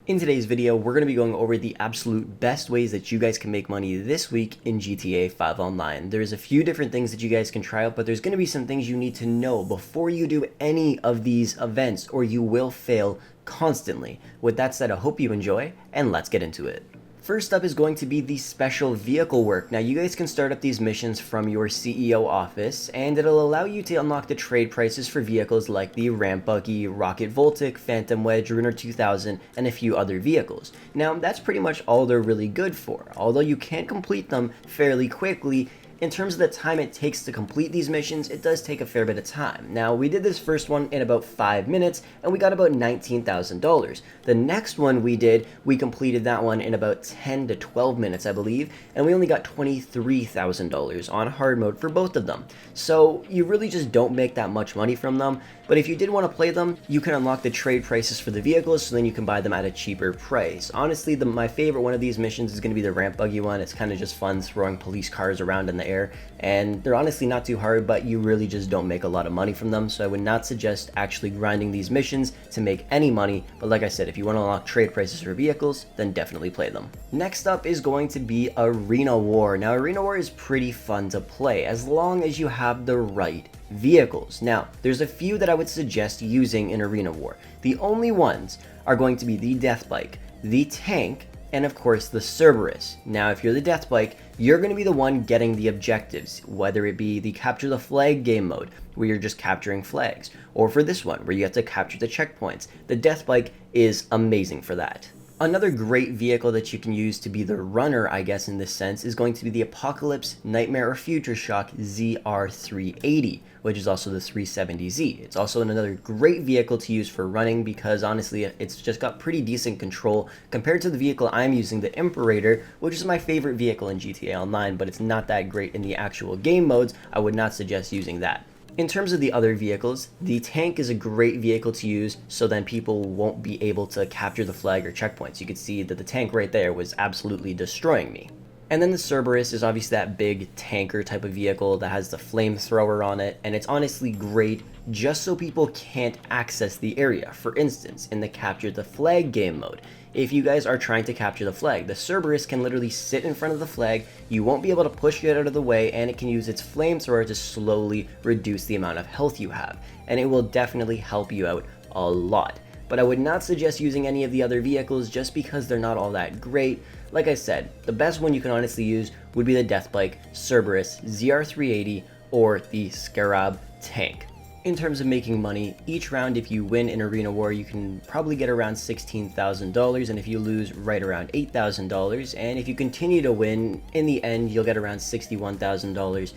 In today's video, we're going to be going over the absolute best ways that you guys can make money this week in GTA 5 Online. There's a few different things that you guys can try out, but there's going to be some things you need to know before you do any of these events, or you will fail constantly. With that said, I hope you enjoy, and let's get into it. First up is going to be the special vehicle work. Now you guys can start up these missions from your CEO office, and it'll allow you to unlock the trade prices for vehicles like the Ramp Buggy, Rocket Voltic, Phantom Wedge, Rhino 2000, and a few other vehicles. Now that's pretty much all they're really good for. Although you can complete them fairly quickly, in terms of the time it takes to complete these missions, it does take a fair bit of time. Now, we did this first one in about 5 minutes, and we got about $19,000. The next one we completed that one in about 10 to 12 minutes, I believe, and we only got $23,000 on hard mode for both of them. So, you really just don't make that much money from them, but if you did want to play them, you can unlock the trade prices for the vehicles, so then you can buy them at a cheaper price. Honestly, my favorite one of these missions is going to be the Ramp Buggy one. It's kind of just fun throwing police cars around in the air, and they're honestly not too hard, but you really just don't make a lot of money from them, so I would not suggest actually grinding these missions to make any money. But like I said, if you want to unlock trade prices for vehicles, then definitely play them. Next up is going to be Arena War. Now Arena War is pretty fun to play as long as you have the right vehicles. Now there's a few that I would suggest using in Arena War. The only ones are going to be the Death Bike, the Tank, and of course the Cerberus. Now if you're the Death Bike, you're going to be the one getting the objectives, whether it be the capture the flag game mode, where you're just capturing flags, or for this one, where you have to capture the checkpoints. The Death Bike is amazing for that. Another great vehicle that you can use to be the runner, I guess in this sense, is going to be the Apocalypse, Nightmare, or Future Shock ZR380, which is also the 370Z. It's also another great vehicle to use for running because honestly, it's just got pretty decent control compared to the vehicle I'm using, the Imperator, which is my favorite vehicle in GTA Online, but it's not that great in the actual game modes. I would not suggest using that. In terms of the other vehicles, the Tank is a great vehicle to use, so then people won't be able to capture the flag or checkpoints. You could see that the Tank right there was absolutely destroying me. And then the Cerberus is obviously that big tanker type of vehicle that has the flamethrower on it, and it's honestly great just so people can't access the area. For instance, in the capture the flag game mode, if you guys are trying to capture the flag, the Cerberus can literally sit in front of the flag, you won't be able to push it out of the way, and it can use its flamethrower to slowly reduce the amount of health you have, and it will definitely help you out a lot. But I would not suggest using any of the other vehicles just because they're not all that great. Like I said, the best one you can honestly use would be the Death Bike, Cerberus, ZR380, or the Scarab Tank. In terms of making money, each round if you win in Arena War, you can probably get around $16,000, and if you lose, right around $8,000, and if you continue to win, in the end, you'll get around $61,000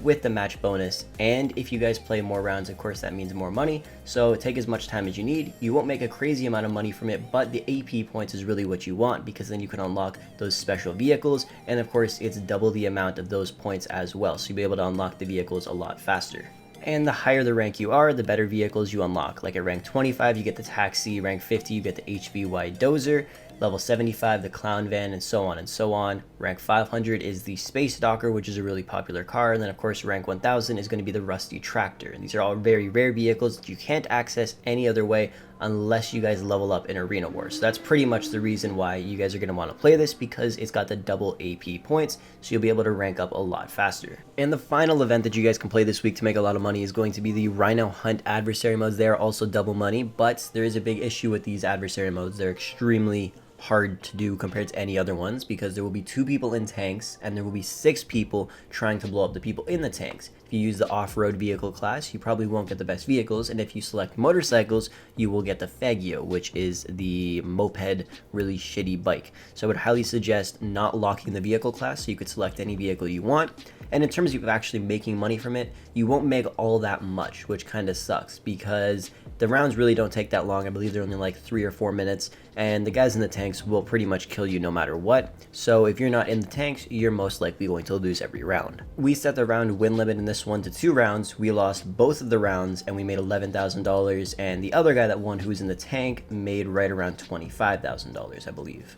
with the match bonus. And if you guys play more rounds, of course that means more money, so take as much time as you need. You won't make a crazy amount of money from it, but the AP points is really what you want, because then you can unlock those special vehicles, and of course it's double the amount of those points as well, so you'll be able to unlock the vehicles a lot faster. And the higher the rank you are, the better vehicles you unlock. Like at rank 25 you get the Taxi, rank 50 you get the HVY Dozer, level 75 the Clown Van, and so on and so on. Rank 500 is the Space Docker, which is a really popular car, and then of course rank 1000 is going to be the Rusty Tractor. And these are all very rare vehicles that you can't access any other way unless you guys level up in Arena War. So that's pretty much the reason why you guys are going to want to play this, because it's got the double AP points, so you'll be able to rank up a lot faster. And the final event that you guys can play this week to make a lot of money is going to be the Rhino Hunt Adversary modes. They are also double money, but there is a big issue with these adversary modes. They're extremely hard to do compared to any other ones, because there will be 2 people in tanks and there will be 6 people trying to blow up the people in the tanks. If you use the off-road vehicle class, you probably won't get the best vehicles, and if you select motorcycles, you will get the Faggio, which is the moped, really shitty bike. So I would highly suggest not locking the vehicle class, so you could select any vehicle you want. And in terms of actually making money from it, you won't make all that much, which kind of sucks, because the rounds really don't take that long. I believe they're only like 3 or 4 minutes, and the guys in the tanks will pretty much kill you no matter what. So if you're not in the tanks, you're most likely going to lose every round. We set the round win limit in this one to 2 rounds. We lost both of the rounds, and we made $11,000, and the other guy that won, who was in the tank, made right around $25,000, I believe.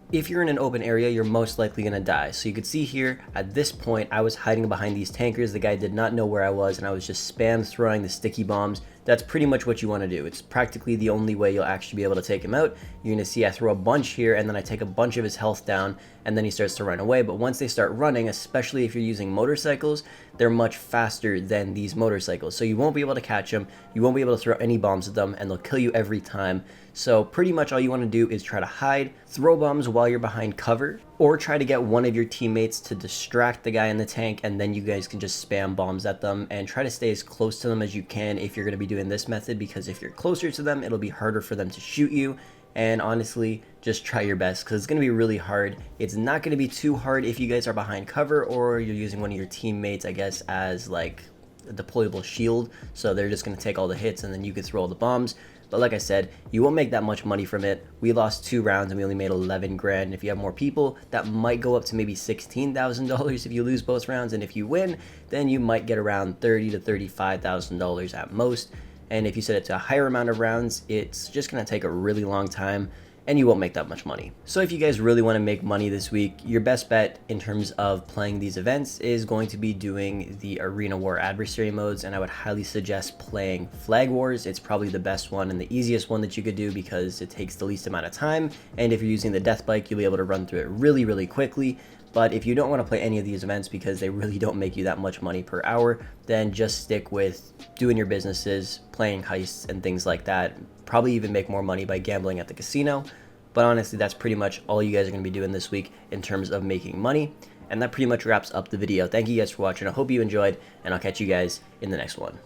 If you're in an open area, you're most likely going to die. So you could see here, at this point, I was hiding behind these tankers. The guy did not know where I was, and I was just spam throwing the sticky bombs that's pretty much what you want to do. It's practically the only way you'll actually be able to take him out. You're going to see I throw a bunch here, and then I take a bunch of his health down, and then he starts to run away. But once they start running, especially if you're using motorcycles, they're much faster than these motorcycles. So you won't be able to catch them, you won't be able to throw any bombs at them, and they'll kill you every time. So pretty much all you want to do is try to hide, throw bombs while you're behind cover, or try to get one of your teammates to distract the guy in the tank, and then you guys can just spam bombs at them and try to stay as close to them as you can if you're going to be doing this method, because if you're closer to them, it'll be harder for them to shoot you. And honestly, just try your best, because it's going to be really hard. It's not going to be too hard if you guys are behind cover or you're using one of your teammates, I guess, as like a deployable shield, so they're just going to take all the hits and then you can throw all the bombs. But like I said, you won't make that much money from it. We lost 2 rounds and we only made 11 grand. And if you have more people, that might go up to maybe $16,000 if you lose both rounds. And if you win, then you might get around $30,000 to $35,000 at most. And if you set it to a higher amount of rounds, it's just going to take a really long time and you won't make that much money. So if you guys really want to make money this week, your best bet in terms of playing these events is going to be doing the Arena War Adversary modes, and I would highly suggest playing Flag Wars. It's probably the best one and the easiest one that you could do because it takes the least amount of time, and if you're using the Death Bike, you'll be able to run through it really quickly. But if you don't want to play any of these events because they really don't make you that much money per hour, then just stick with doing your businesses, playing heists and things like that. Probably even make more money by gambling at the casino. But honestly, that's pretty much all you guys are going to be doing this week in terms of making money. And that pretty much wraps up the video. Thank you guys for watching. I hope you enjoyed, and I'll catch you guys in the next one.